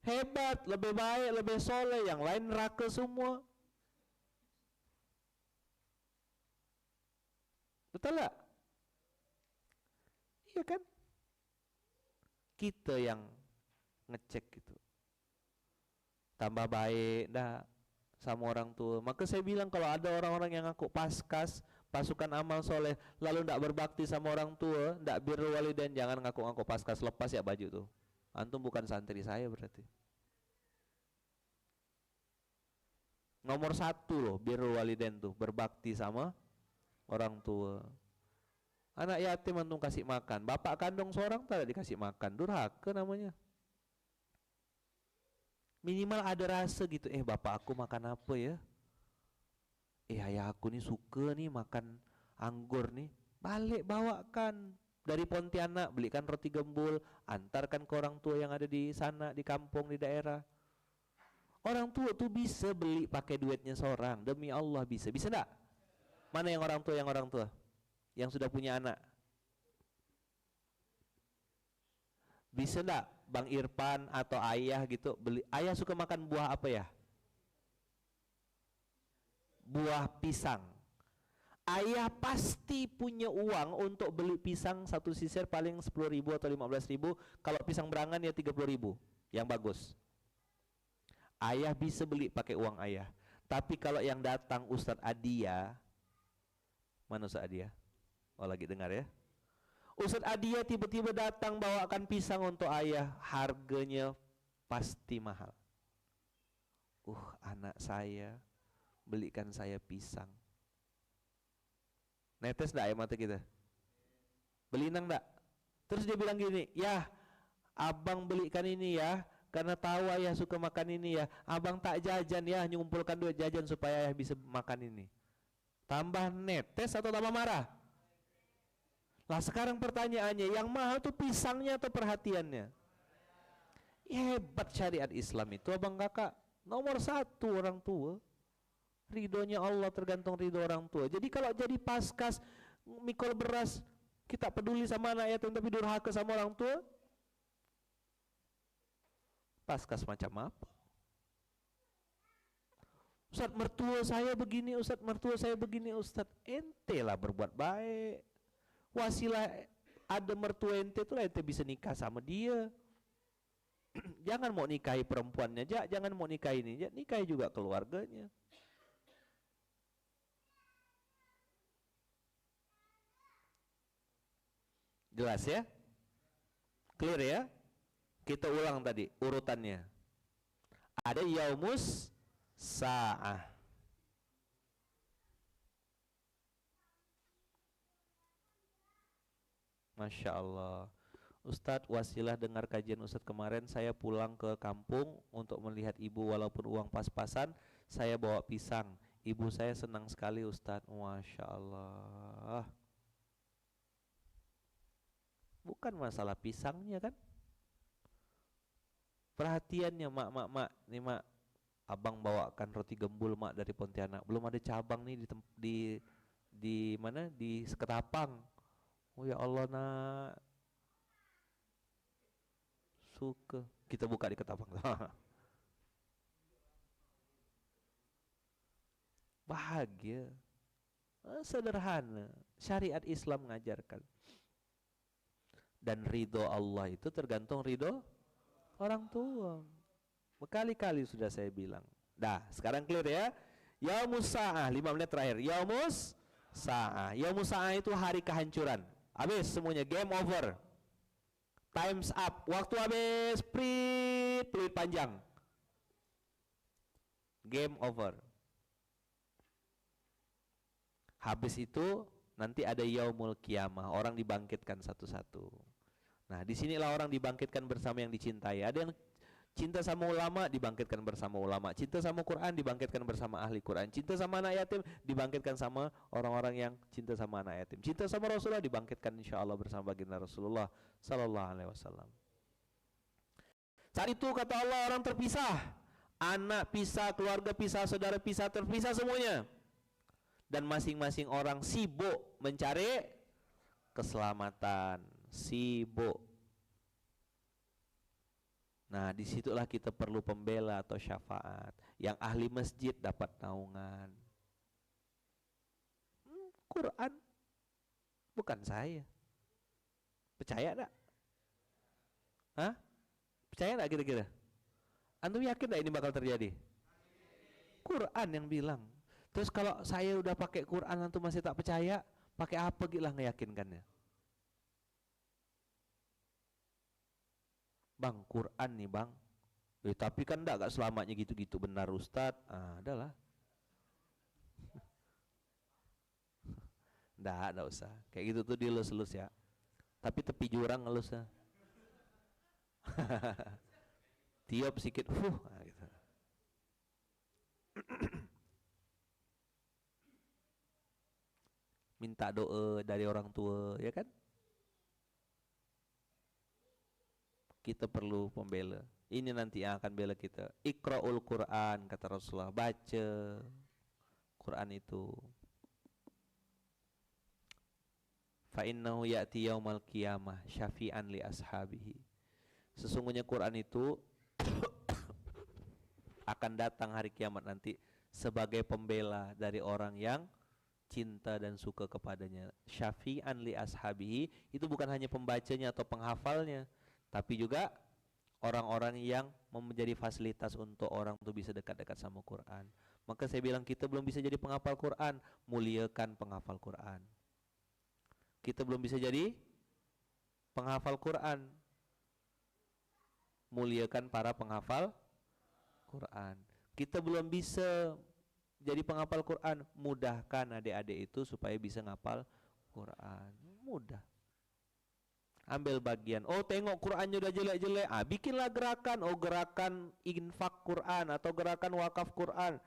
hebat, lebih baik, lebih soleh, yang lain neraka semua. Betul gak? Iya kan? Kita yang ngecek gitu. Tambah baik dah sama orang tua. Maka saya bilang kalau ada orang-orang yang ngaku paskas, pasukan amal soleh, lalu ndak berbakti sama orang tua, ndak birrul walidain, jangan ngaku-ngaku paskas, lepas ya baju tuh. Antum bukan santri saya berarti. Nomor 1 loh birrul walidain tuh, berbakti sama orang tua. Anak yatim antum kasih makan, bapak kandung seorang tak dikasih makan, durhaka namanya. Minimal ada rasa gitu, bapak aku makan apa ya? Ayah aku nih suka nih makan anggur nih, balik bawakan dari Pontianak, belikan roti gembul, antarkan ke orang tua yang ada di sana, di kampung, di daerah. Orang tua tuh bisa beli pakai duitnya seorang, demi Allah bisa enggak? Mana yang orang tua yang sudah punya anak? Bisa enggak Bang Irfan atau ayah gitu beli? Ayah suka makan buah apa ya? Buah pisang. Ayah pasti punya uang untuk beli pisang satu sisir paling 10.000 atau 15.000. Kalau pisang berangan ya 30.000 yang bagus. Ayah bisa beli pakai uang ayah. Tapi kalau yang datang Ustadz Adia, mana Ustadz Adia? Oh lagi dengar ya. Ustadz Adia tiba-tiba datang bawakan pisang untuk ayah, harganya pasti mahal. Anak saya belikan saya pisang. Netes enggak air mata kita? Belinang enggak? Terus dia bilang gini, ya abang belikan ini ya, karena tahu ayah suka makan ini ya. Abang tak jajan ya, ngumpulkan duit jajan supaya ayah bisa makan ini. Tambah netes atau tambah marah? Lah sekarang pertanyaannya, yang mahal tuh pisangnya atau perhatiannya? Hebat syariat Islam itu abang kakak. Nomor 1 orang tua. Ridhonya Allah tergantung ridho orang tua. Jadi kalau jadi paskas, mikul beras, kita peduli sama anak yatim tapi durhaka sama orang tua, paskas macam apa? Ustadz mertua saya begini, Ustadz mertua saya begini, Ustadz ente lah berbuat baik. Wasilah ada mertua ente tuh ente bisa nikah sama dia. Jangan mau nikahi perempuannya, jangan mau nikahi ini, nikahi juga keluarganya. Jelas ya? Clear ya? Kita ulang tadi urutannya. Ada yaumus sa'ah. Masya Allah. Ustadz, wasilah dengar kajian Ustadz kemarin, saya pulang ke kampung untuk melihat ibu, walaupun uang pas-pasan, saya bawa pisang. Ibu saya senang sekali Ustadz. Masya Allah. Bukan masalah pisangnya kan? Perhatiannya mak, nih mak, abang bawakan roti gembul mak dari Pontianak. Belum ada cabang nih di mana? Di Seketapang. Oh ya Allah nak, suka. Kita buka di Ketapang. Bahagia. Sederhana. Syariat Islam mengajarkan. Dan ridho Allah itu tergantung ridho orang tua. Berkali-kali sudah saya bilang. Dah, sekarang clear ya. Yaumus sa'ah, 5 menit terakhir. Yaumus sa'ah. Yaumus sa'ah itu hari kehancuran. Habis semuanya, game over. Time's up. Waktu habis, peluit panjang. Game over. Habis itu nanti ada yaumul qiyamah, orang dibangkitkan satu-satu. Nah, disinilah orang dibangkitkan bersama yang dicintai. Ada yang Cinta sama ulama dibangkitkan bersama ulama. Cinta sama Quran dibangkitkan bersama ahli Quran. Cinta sama anak yatim dibangkitkan sama orang-orang yang cinta sama anak yatim. Cinta sama Rasulullah dibangkitkan insyaallah bersama baginda Rasulullah sallallahu alaihi wasallam. Saat itu kata Allah orang terpisah, anak pisah, keluarga pisah, saudara pisah, terpisah semuanya. Dan masing-masing orang sibuk mencari keselamatan, sibuk. Nah, disitulah kita perlu pembela atau syafaat. Yang ahli masjid dapat naungan. Quran, bukan saya. Percaya enggak? Hah? Percaya enggak kira-kira? Antum yakin enggak ini bakal terjadi? Quran yang bilang. Terus kalau saya udah pakai Quran antum masih tak percaya, pakai apa gitu lah ngeyakinkannya? Bang, Quran nih bang. Tapi kan enggak selamanya gitu-gitu benar Ustadz. Adalah. Enggak usah. Kayak gitu tuh dilus-lus ya. Tapi tepi jurang ngelus ya. Tiup sikit, gitu. Minta doa dari orang tua, ya kan? Kita perlu pembela. Ini nanti yang akan bela kita. Iqra'ul Quran, kata Rasulullah, baca Quran itu. Fa innahu ya'ti yaumal qiyamah syafi'an li ashabihi. Sesungguhnya Quran itu akan datang hari kiamat nanti sebagai pembela dari orang yang cinta dan suka kepadanya. Syafi'an li ashabihi itu bukan hanya pembacanya atau penghafalnya, tapi juga orang-orang yang menjadi fasilitas untuk orang itu bisa dekat-dekat sama Quran. Maka saya bilang kita belum bisa jadi penghafal Quran, muliakan penghafal Quran. Kita belum bisa jadi penghafal Quran, muliakan para penghafal Quran. Kita belum bisa jadi penghafal Quran, mudahkan adik-adik itu supaya bisa ngapal Quran. Mudah. Ambil bagian. Oh, tengok Qurannya udah jelek-jelek. Bikinlah gerakan. Oh, gerakan infak Quran atau gerakan wakaf Quran.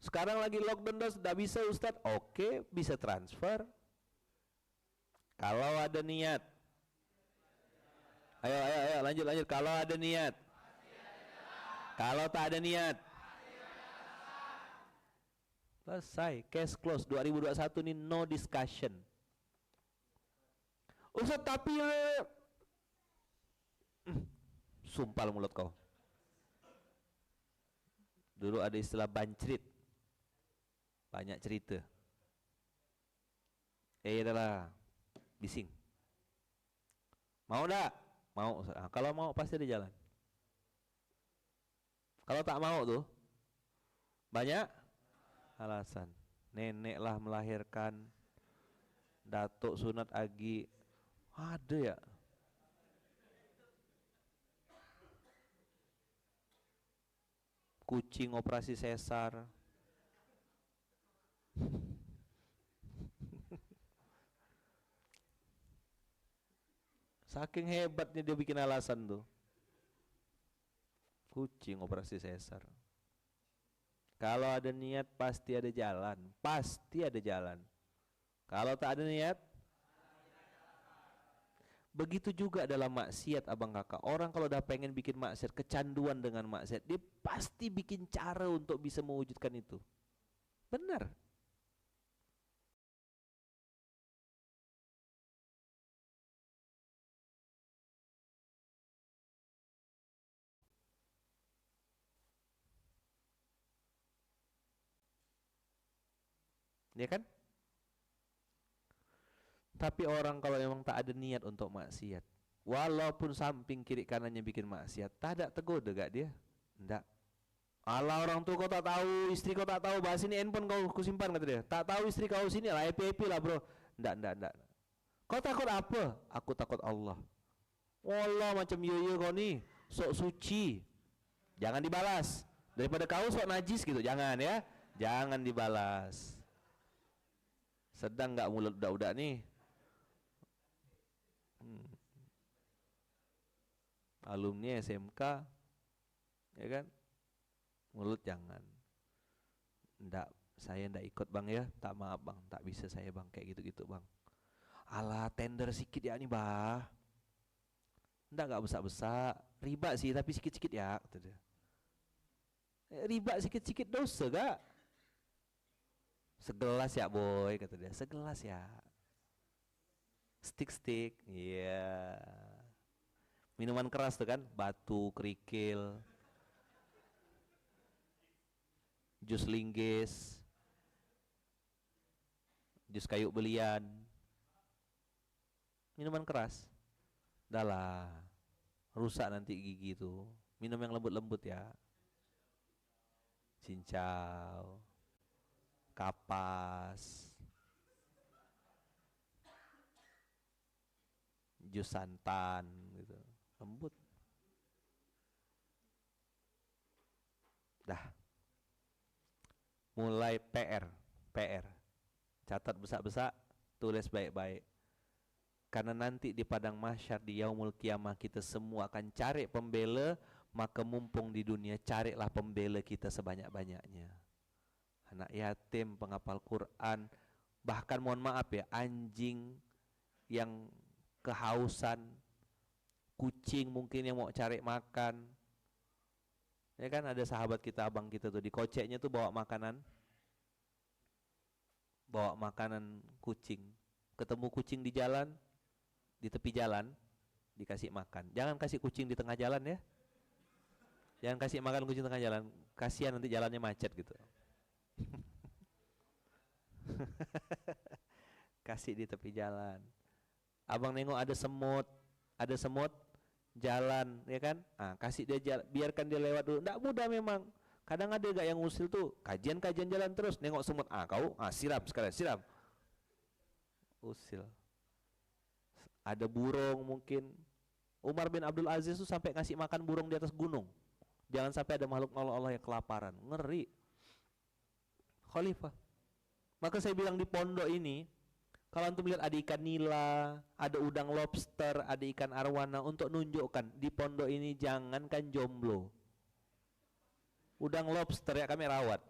Sekarang lagi lockdown, sudah bisa Ustadz. Oke, bisa transfer. Kalau ada niat. Ayo, lanjut. Kalau ada niat. Kalau tak ada niat. Selesai, case close. 2021 ini no discussion. Ustaz, tapi sumpal mulut kau. Dulu ada istilah bancrit, banyak cerita. Adalah bising. Mau dah? Mau. Kalau mau pasti ada jalan. Kalau tak mau tuh banyak alasan. Nenek lah melahirkan, datuk sunat agi, ada ya. Kucing operasi sesar. Saking hebatnya dia bikin alasan tuh. Kucing operasi sesar. Kalau ada niat pasti ada jalan. Pasti ada jalan. Kalau tak ada niat, begitu juga dalam maksiat abang kakak. Orang kalau udah pengen bikin maksiat, kecanduan dengan maksiat, dia pasti bikin cara untuk bisa mewujudkan itu. Benar. Ya kan? Tapi orang kalau memang tak ada niat untuk maksiat, walaupun samping kiri kanannya bikin maksiat, tak ada tergoda gak dia? Enggak. Allah, orang tua kau tak tahu, istri kau tak tahu, bahas ini handphone kau simpan, kata dia. Tak tahu istri kau sini lah, happy lah bro. Enggak. Kau takut apa? Aku takut Allah. Wallah, macam yoyo kau nih, sok suci, jangan dibalas. Daripada kau sok najis gitu, jangan ya, jangan dibalas. Sedang nggak mulut udah nih? alumni SMK, ya kan? Mulut jangan. Ndak, saya ndak ikut bang ya, tak maaf bang, tak bisa saya bang kayak gitu-gitu bang. Alah tender sikit ya nih bah, ndak besar-besar, riba sih tapi sikit-sikit ya, kata dia. Riba sikit-sikit dosa gak? Segelas ya boy, kata dia, segelas ya. Stick-stick, iya. Minuman keras tuh kan, batu, kerikil, jus linggis, jus kayu belian, minuman keras. Dah lah, rusak nanti gigi tuh. Minum yang lembut-lembut ya. Cincau, kapas, jus santan gitu. Lembut. Dah. Mulai PR. Catat besar-besar, tulis baik-baik. Karena nanti di padang mahsyar di yaumul kiamah kita semua akan cari pembela, maka mumpung di dunia carilah pembela kita sebanyak-banyaknya. Anak yatim, penghafal Quran, bahkan mohon maaf ya, anjing yang kehausan, kucing mungkin yang mau cari makan. Ya kan ada sahabat kita, abang kita tuh di koceknya tuh bawa makanan kucing. Ketemu kucing di jalan, di tepi jalan, dikasih makan. Jangan kasih kucing di tengah jalan ya. Jangan kasih makan kucing tengah jalan, kasihan nanti jalannya macet gitu. Kasih di tepi jalan. Abang nengok ada semut jalan, ya kan? Ah, kasih dia jalan, biarkan dia lewat dulu. Nggak mudah memang. Kadang ada gak yang usil tuh, kajian jalan terus, nengok semut, siram sekalian, siram. Usil. Ada burung mungkin. Umar bin Abdul Aziz tuh sampai ngasih makan burung di atas gunung. Jangan sampai ada makhluk Allah yang kelaparan. Ngeri. Khalifah. Maka saya bilang di pondok ini, kalau antum lihat ada ikan nila, ada udang lobster, ada ikan arwana, untuk nunjukkan di pondok ini jangankan jomblo. Udang lobster ya kami rawat.